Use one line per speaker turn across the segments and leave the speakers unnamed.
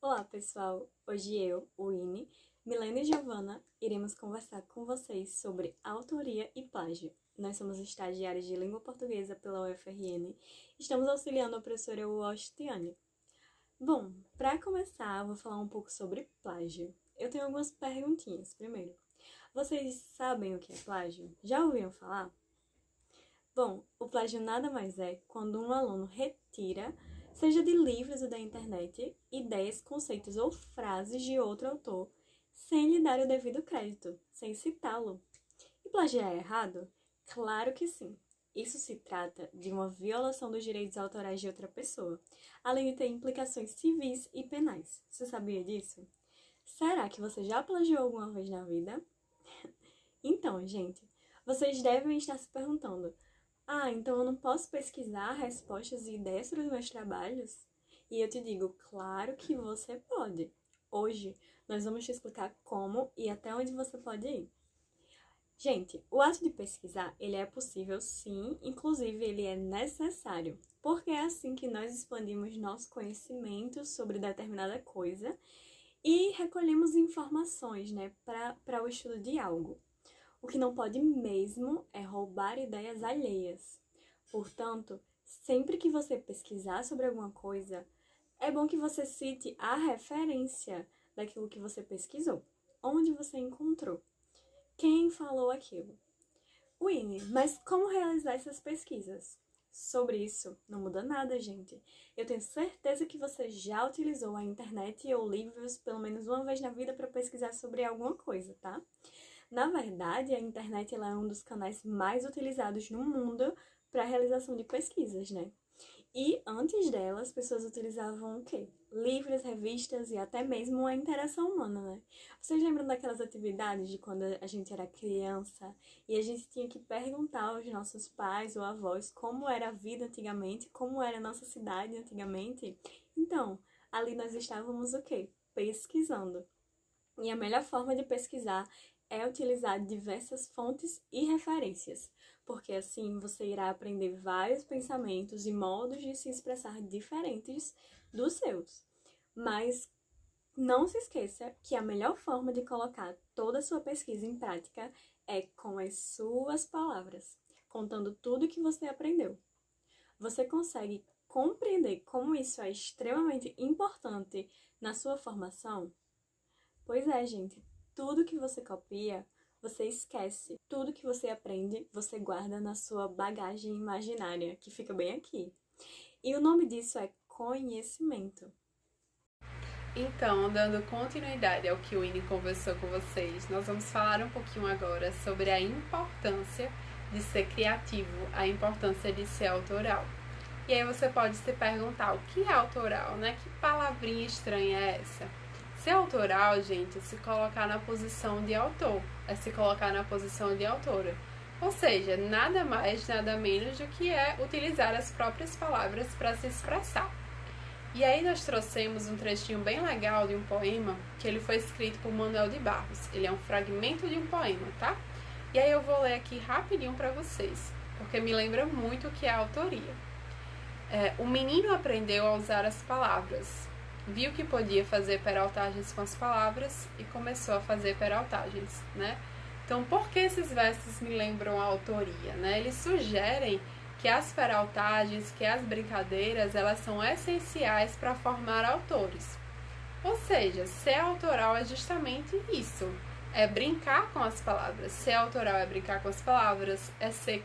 Olá, pessoal! Hoje eu, Winnie, Milena e Giovana iremos conversar com vocês sobre autoria e plágio. Nós somos estagiários de língua portuguesa pela UFRN e estamos auxiliando a professora Washtiane. Bom, para começar, eu vou falar um pouco sobre plágio. Eu tenho algumas perguntinhas. Primeiro, vocês sabem o que é plágio? Já ouviram falar? Bom, o plágio nada mais é quando um aluno retira, seja de livros ou da internet, ideias, conceitos ou frases de outro autor, sem lhe dar o devido crédito, sem citá-lo. E plagiar é errado? Claro que sim. Isso se trata de uma violação dos direitos autorais de outra pessoa, além de ter implicações civis e penais. Você sabia disso? Será que você já plagiou alguma vez na vida? Então, gente, vocês devem estar se perguntando: então eu não posso pesquisar respostas e ideias sobre os meus trabalhos? E eu te digo, claro que você pode. Hoje, nós vamos te explicar como e até onde você pode ir. Gente, o ato de pesquisar, ele é possível sim, inclusive ele é necessário, porque é assim que nós expandimos nosso conhecimento sobre determinada coisa e recolhemos informações, para o estudo de algo. O que não pode mesmo é roubar ideias alheias. Portanto, sempre que você pesquisar sobre alguma coisa, é bom que você cite a referência daquilo que você pesquisou, onde você encontrou, quem falou aquilo. Winnie, mas como realizar essas pesquisas? Sobre isso, não muda nada, gente. Eu tenho certeza que você já utilizou a internet ou livros pelo menos uma vez na vida para pesquisar sobre alguma coisa, tá? Na verdade, a internet ela é um dos canais mais utilizados no mundo para a realização de pesquisas, né? E antes dela, as pessoas utilizavam o quê? Livros, revistas e até mesmo a interação humana, né? Vocês lembram daquelas atividades de quando a gente era criança e a gente tinha que perguntar aos nossos pais ou avós como era a vida antigamente, como era a nossa cidade antigamente? Então, ali nós estávamos o quê? Pesquisando. E a melhor forma de pesquisar é utilizar diversas fontes e referências, porque assim você irá aprender vários pensamentos e modos de se expressar diferentes dos seus. Mas não se esqueça que a melhor forma de colocar toda a sua pesquisa em prática é com as suas palavras, contando tudo que você aprendeu. Você consegue compreender como isso é extremamente importante na sua formação? Pois é, gente. Tudo que você copia, você esquece. Tudo que você aprende, você guarda na sua bagagem imaginária, que fica bem aqui. E o nome disso é conhecimento.
Então, dando continuidade ao que o Winnie conversou com vocês, nós vamos falar um pouquinho agora sobre a importância de ser criativo, a importância de ser autoral. E aí você pode se perguntar, o que é autoral, né? Que palavrinha estranha é essa? Ser autoral, gente, é se colocar na posição de autor, é se colocar na posição de autora. Ou seja, nada mais, nada menos do que é utilizar as próprias palavras para se expressar. E aí nós trouxemos um trechinho bem legal de um poema que ele foi escrito por Manuel de Barros. Ele é um fragmento de um poema, tá? E aí eu vou ler aqui rapidinho para vocês, porque me lembra muito o que é a autoria. O menino aprendeu a usar as palavras. Viu que podia fazer peraltagens com as palavras e começou a fazer peraltagens, né? Então, por que esses versos me lembram a autoria, né? Eles sugerem que as peraltagens, que as brincadeiras, elas são essenciais para formar autores. Ou seja, ser autoral é justamente isso, é brincar com as palavras. Ser autoral é brincar com as palavras, é ser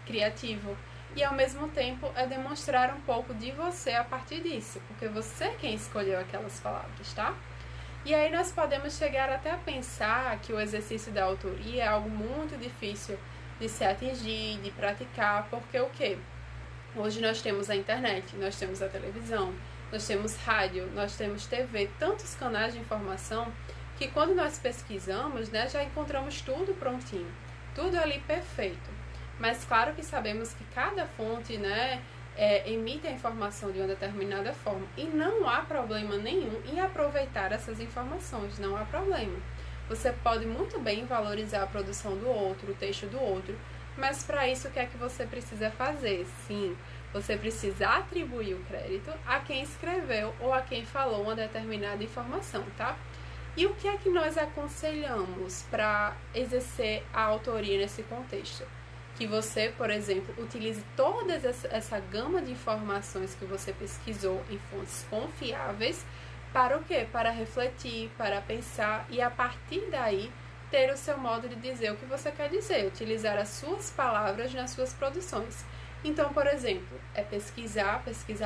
criativo, e ao mesmo tempo é demonstrar um pouco de você a partir disso, porque você é quem escolheu aquelas palavras, tá? E aí nós podemos chegar até a pensar que o exercício da autoria é algo muito difícil de se atingir, de praticar, porque o quê? Hoje nós temos a internet, nós temos a televisão, nós temos rádio, nós temos TV, tantos canais de informação, que quando nós pesquisamos, né, já encontramos tudo prontinho, tudo ali perfeito. Mas claro que sabemos que cada fonte, né, emite a informação de uma determinada forma. E não há problema nenhum em aproveitar essas informações, não há problema. Você pode muito bem valorizar a produção do outro, o texto do outro, mas para isso o que é que você precisa fazer? Sim, Você precisa atribuir o crédito a quem escreveu ou a quem falou uma determinada informação, tá? E o que é que nós aconselhamos para exercer a autoria nesse contexto? Que você, por exemplo, utilize toda essa gama de informações que você pesquisou em fontes confiáveis para o quê? Para refletir, para pensar e a partir daí ter o seu modo de dizer o que você quer dizer, utilizar as suas palavras nas suas produções. Então, por exemplo, é pesquisar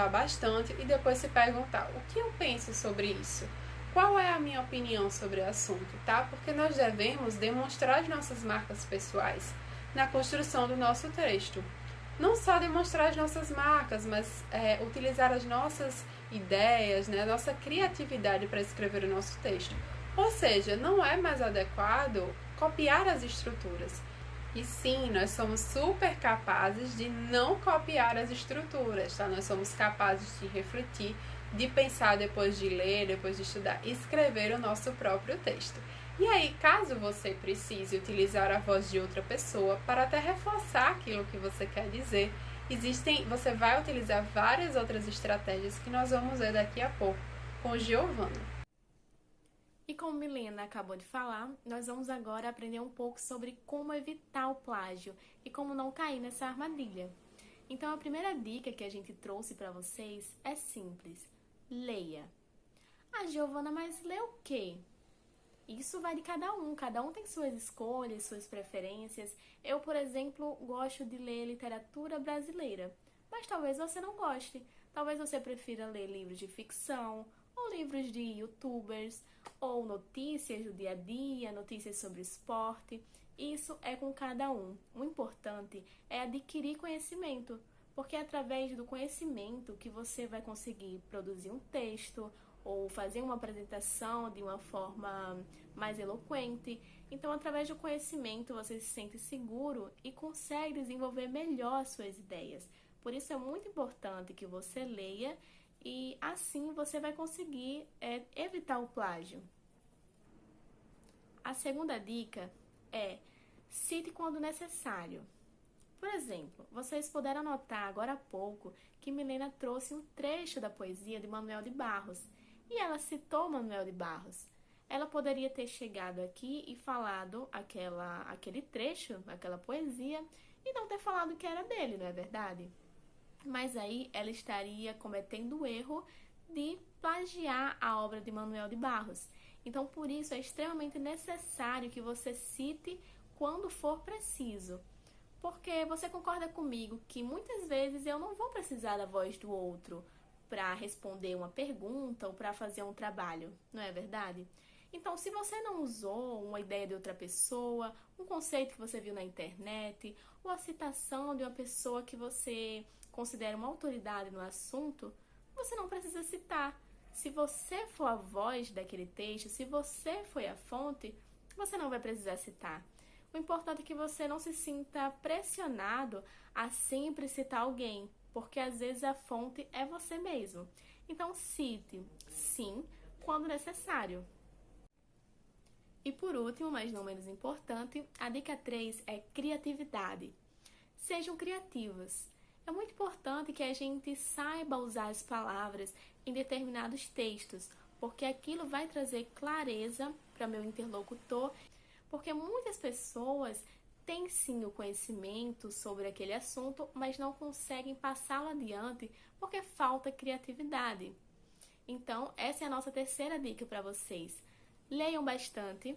bastante e depois se perguntar o que eu penso sobre isso? Qual é a minha opinião sobre o assunto, tá? Porque nós devemos demonstrar as nossas marcas pessoais na construção do nosso texto. Não só demonstrar as nossas marcas, mas utilizar as nossas ideias, né, a nossa criatividade para escrever o nosso texto. Ou seja, não é mais adequado copiar as estruturas. E sim, nós somos super capazes de não copiar as estruturas, tá? Nós somos capazes de refletir, de pensar depois de ler, depois de estudar, e escrever o nosso próprio texto. E aí, caso você precise utilizar a voz de outra pessoa para até reforçar aquilo que você quer dizer, você vai utilizar várias outras estratégias que nós vamos ver daqui a pouco com Giovana.
E como Milena acabou de falar, nós vamos agora aprender um pouco sobre como evitar o plágio e como não cair nessa armadilha. Então, a primeira dica que a gente trouxe para vocês é simples: leia. Ah, Giovana, mas lê o quê? Isso vai de cada um tem suas escolhas, suas preferências. Eu, por exemplo, gosto de ler literatura brasileira, mas talvez você não goste. Talvez você prefira ler livros de ficção, ou livros de youtubers, ou notícias do dia a dia, notícias sobre esporte. Isso é com cada um. O importante é adquirir conhecimento, porque é através do conhecimento que você vai conseguir produzir um texto ou fazer uma apresentação de uma forma mais eloquente. Então, através do conhecimento, você se sente seguro e consegue desenvolver melhor suas ideias. Por isso, é muito importante que você leia e assim você vai conseguir evitar o plágio. A segunda dica é: cite quando necessário. Por exemplo, vocês puderam notar agora há pouco que Milena trouxe um trecho da poesia de Manuel de Barros e ela citou Manuel de Barros. Ela poderia ter chegado aqui e falado aquele trecho, aquela poesia, e não ter falado que era dele, não é verdade? Mas aí ela estaria cometendo o erro de plagiar a obra de Manuel de Barros. Então, por isso, é extremamente necessário que você cite quando for preciso. Porque você concorda comigo que muitas vezes eu não vou precisar da voz do outro para responder uma pergunta ou para fazer um trabalho, não é verdade? Então, se você não usou uma ideia de outra pessoa, um conceito que você viu na internet, ou a citação de uma pessoa que você considera uma autoridade no assunto, você não precisa citar. Se você for a voz daquele texto, se você foi a fonte, você não vai precisar citar. O importante é que você não se sinta pressionado a sempre citar alguém, porque às vezes a fonte é você mesmo. Então, cite, sim, quando necessário. E por último, mas não menos importante, a dica 3 é criatividade. Sejam criativos. É muito importante que a gente saiba usar as palavras em determinados textos, porque aquilo vai trazer clareza para meu interlocutor, porque muitas pessoas têm sim o conhecimento sobre aquele assunto, mas não conseguem passá-lo adiante porque falta criatividade. Então, essa é a nossa terceira dica para vocês. Leiam bastante,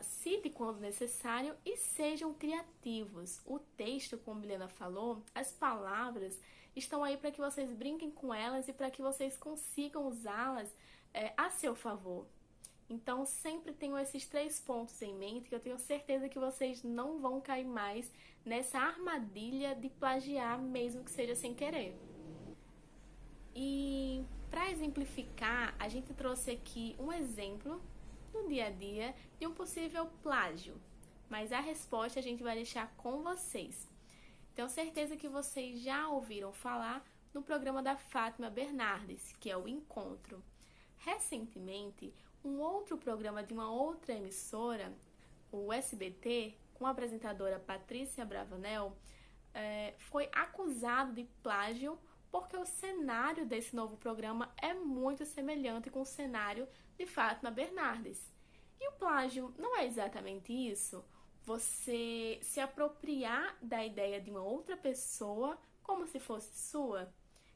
cite quando necessário e sejam criativos. O texto, como a Milena falou, as palavras estão aí para que vocês brinquem com elas e para que vocês consigam usá-las a seu favor. Então, sempre tenham esses 3 pontos em mente, que eu tenho certeza que vocês não vão cair mais nessa armadilha de plagiar, mesmo que seja sem querer. E para exemplificar, a gente trouxe aqui um exemplo no dia a dia de um possível plágio, mas a resposta a gente vai deixar com vocês. Tenho certeza que vocês já ouviram falar no programa da Fátima Bernardes, que é o Encontro. Recentemente, um outro programa de uma outra emissora, o SBT, com a apresentadora Patrícia Bravanel, foi acusado de plágio porque o cenário desse novo programa é muito semelhante com o cenário de Fátima Bernardes. E o plágio não é exatamente isso? Você se apropriar da ideia de uma outra pessoa como se fosse sua?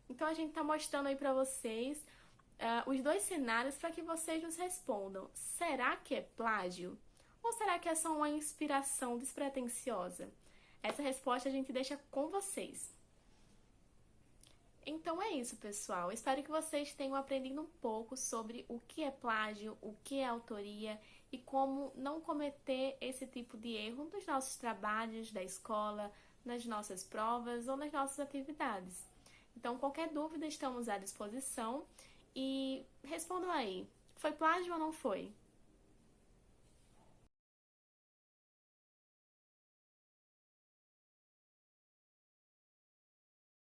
Então a gente está mostrando aí para vocês os dois cenários para que vocês nos respondam. Será que é plágio? Ou será que é só uma inspiração despretensiosa? Essa resposta a gente deixa com vocês. Então é isso, pessoal. Espero que vocês tenham aprendido um pouco sobre o que é plágio, o que é autoria e como não cometer esse tipo de erro nos nossos trabalhos da escola, nas nossas provas ou nas nossas atividades. Então, qualquer dúvida, estamos à disposição e respondam aí. Foi plágio ou não foi?